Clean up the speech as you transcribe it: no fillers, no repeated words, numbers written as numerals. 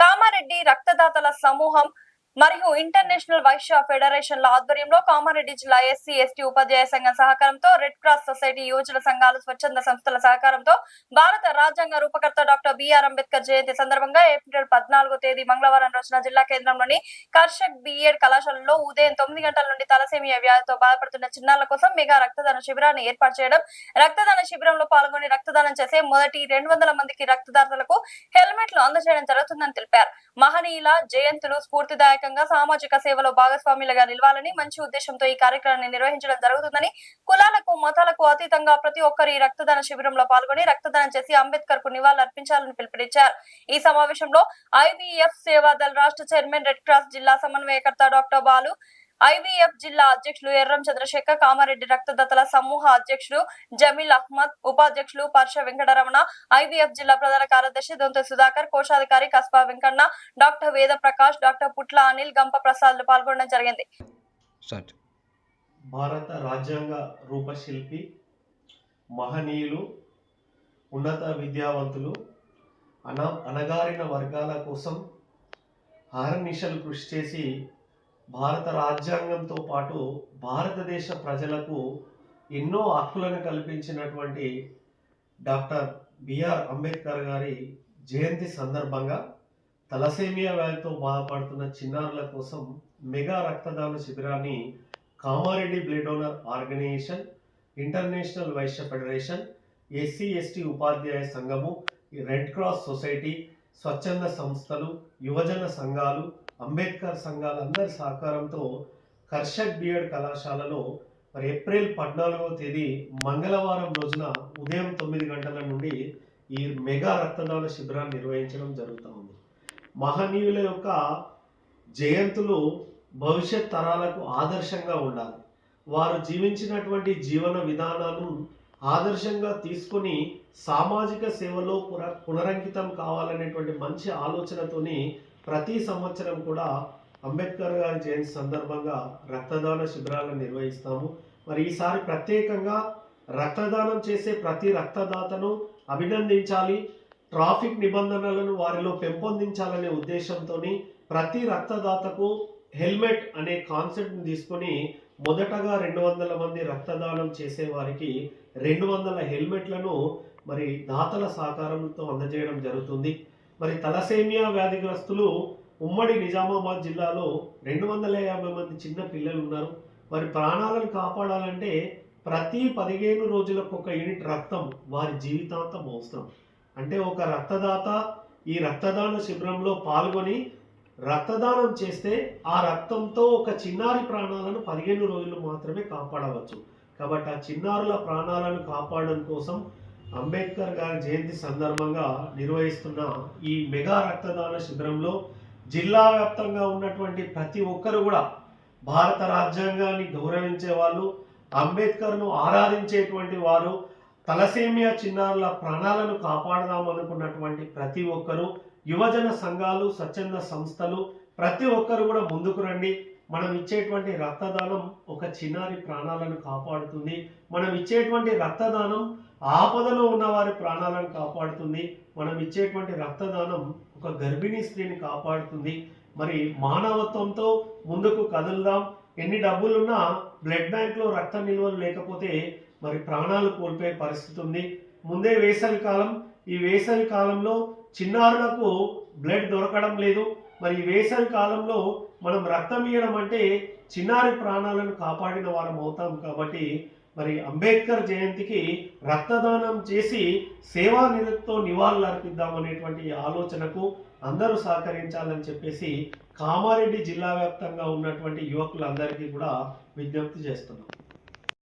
కామారెడ్డి రక్తదాతల సమూహం మరియు ఇంటర్నేషనల్ వైశ్య ఫెడరేషన్ల ఆధ్వర్యంలో కామారెడ్డి జిల్లా ఎస్సీ ఎస్టీ ఉపాధ్యాయ సంఘం సహకారంతో రెడ్ క్రాస్ సొసైటీ యువజన సంఘాలు స్వచ్ఛంద సంస్థల సహకారంతో భారత రాజ్యాంగ రూపకర్త డాక్టర్ బిఆర్ అంబేద్కర్ జయంతి సందర్భంగా ఏప్రిల్ 14వ తేదీ మంగళవారం రోజున జిల్లా కేంద్రంలోని కర్షక్ బిఎడ్ కళాశాలలో ఉదయం 9 గంటల నుండి తలసేమియా వ్యాధితో బాధపడుతున్న చిన్నారుల కోసం మెగా రక్తదాన శిబిరాన్ని ఏర్పాటు చేయడం, రక్తదాన శిబిరంలో పాల్గొని రక్తదానం చేసే మొదటి 200 మందికి రక్తదాతలకు హెల్మెట్లు అందజేయడం జరుగుతుందని తెలిపారు. మహనీయుల జయంతులు స్ఫూర్తిదాయక సామాజిక సేవలో భాగస్వాములుగా నిలవాలని మంచి ఉద్దేశంతో ఈ కార్యక్రమాన్ని నిర్వహించడం జరుగుతుందని, కులాలకు మతాలకు అతీతంగా ప్రతి ఒక్కరు ఈ రక్తదాన శిబిరంలో పాల్గొని రక్తదానం చేసి అంబేద్కర్ కు నివాళులర్పించాలని పిలుపునిచ్చారు. ఈ సమావేశంలో ఐవీఎఫ్ సేవాదల్ రాష్ట్ర చైర్మన్, రెడ్ క్రాస్ జిల్లా సమన్వయకర్త డాక్టర్ బాలు, ఐవీఎఫ్ జిల్లా అధ్యక్షులు ఎర్రం చంద్రశేఖర్, కామారెడ్డి రక్తదాతల సమూహ అధ్యక్షుడు జమీల్ అహ్మద్, ఉపాధ్యక్షులు పర్ష వెంకటరమణ, ఐవీఎఫ్ జిల్లా ప్రధాన కార్యదర్శి దొంత సుధాకర్, కోశాధికారి కస్బా వెంకన్న, డాక్టర్ వేద ప్రకాష్, డాక్టర్ పుట్ల అనిల్, గంప ప్రసాద్ పాల్గొనడం జరిగింది. భారత రాజ్యాంగ రూపశిల్పి, మహనీయులు, ఉన్నత విద్యావంతులు, అణగారిన వర్గాల కోసం అహర్నిశలు కృషి చేసి భారత రాజ్యాంగంతో పాటు భారతదేశ ప్రజలకు ఎన్నో హక్కులను కల్పించినటువంటి డాక్టర్ బిఆర్ అంబేద్కర్ గారి జయంతి సందర్భంగా తలసేమియా వ్యాధితో బాధపడుతున్న చిన్నారుల కోసం మెగా రక్తదాన శిబిరాన్ని Kamareddy blood donor organisation, international Vaishya federation, SC ST ఉపాధ్యాయ సంఘము, రెడ్ క్రాస్ సొసైటీ, స్వచ్ఛంద సంస్థలు, యువజన సంఘాలు, అంబేద్కర్ సంఘాలందరి సహకారంతో కర్షక్ బిఎడ్ కళాశాలలో ఏప్రిల్ 14వ తేదీ మంగళవారం రోజున ఉదయం 9 గంటల నుండి ఈ మెగా రక్తదాన శిబిరాన్ని నిర్వహించడం జరుగుతూ ఉంది. మహనీయుల యొక్క జయంతులు భవిష్యత్ తరాలకు ఆదర్శంగా ఉండాలి. వారు జీవించినటువంటి జీవన విధానాలను ఆదర్శంగా తీసుకొని సామాజిక సేవలో పునరంకితం కావాలనేటువంటి మంచి ఆలోచనతోని ప్రతి సంవత్సరం కూడా అంబేద్కర్ గారి జయంతి సందర్భంగా రక్తదాన శిబిరాలను నిర్వహిస్తాము. మరి ఈసారి ప్రత్యేకంగా రక్తదానం చేసే ప్రతి రక్తదాతను అభినందించాలి, ట్రాఫిక్ నిబంధనలను వారిలో పెంపొందించాలనే ఉద్దేశంతో ప్రతి రక్తదాతకు హెల్మెట్ అనే కాన్సెప్ట్ని తీసుకొని మొదటగా 200 మంది రక్తదానం చేసే వారికి 200 హెల్మెట్లను మరి దాతల సహకారంతో అందజేయడం జరుగుతుంది. మరి తలసేమియా వ్యాధిగ్రస్తులు ఉమ్మడి నిజామాబాద్ జిల్లాలో 250 మంది చిన్న పిల్లలు ఉన్నారు. మరి ప్రాణాలను కాపాడాలంటే ప్రతి 15 రోజులకు ఒక యూనిట్ రక్తం వారి జీవితాంతం అవసరం. అంటే ఒక రక్తదాత ఈ రక్తదాన శిబిరంలో పాల్గొని రక్తదానం చేస్తే ఆ రక్తంతో ఒక చిన్నారి ప్రాణాలను 15 రోజులు మాత్రమే కాపాడవచ్చు. కాబట్టి ఆ చిన్నారుల ప్రాణాలను కాపాడడం కోసం అంబేద్కర్ గారి జయంతి సందర్భంగా నిర్వహిస్తున్న ఈ మెగా రక్తదాన శిబిరంలో జిల్లా వ్యాప్తంగా ఉన్నటువంటి ప్రతి ఒక్కరు కూడా భారత రాజ్యాంగాన్ని గౌరవించే వాళ్ళు, అంబేద్కర్ను ఆరాధించేటువంటి వారు, తలసేమియా చిన్నారుల ప్రాణాలను కాపాడదామనుకున్నటువంటి ప్రతి ఒక్కరు, యువజన సంఘాలు, స్వచ్ఛంద సంస్థలు ప్రతి ఒక్కరు కూడా ముందుకు రండి. మనం ఇచ్చేటువంటి రక్తదానం ఒక చిన్నారి ప్రాణాలను కాపాడుతుంది. మనం ఇచ్చేటువంటి రక్తదానం ఆపదలో ఉన్న వారి ప్రాణాలను కాపాడుతుంది. మనం ఇచ్చేటువంటి రక్తదానం ఒక గర్భిణీ స్త్రీని కాపాడుతుంది. మరి మానవత్వంతో ముందుకు కదులుదాం. ఎన్ని డబ్బులున్నా బ్లడ్ బ్యాంక్లో రక్త నిల్వలు లేకపోతే మరి ప్రాణాలు కోల్పోయే పరిస్థితి ఉంది. ముందే వేసవి కాలం, ఈ వేసవి కాలంలో చిన్నారులకు బ్లడ్ దొరకడం లేదు. మరి ఈ వేసవి కాలంలో మనం రక్తం ఇవ్వడం అంటే చిన్నారి ప్రాణాలను కాపాడిన వారం అవుతాం. కాబట్టి మరి అంబేద్కర్ జయంతికి రక్తదానం చేసి సేవా నిరతితో నివాళులు అర్పిద్దామనేటువంటి ఆలోచనకు అందరూ సహకరించాలని చెప్పేసి కామారెడ్డి జిల్లా వ్యాప్తంగా ఉన్నటువంటి యువకులందరికీ కూడా విజ్ఞప్తి చేస్తున్నాం.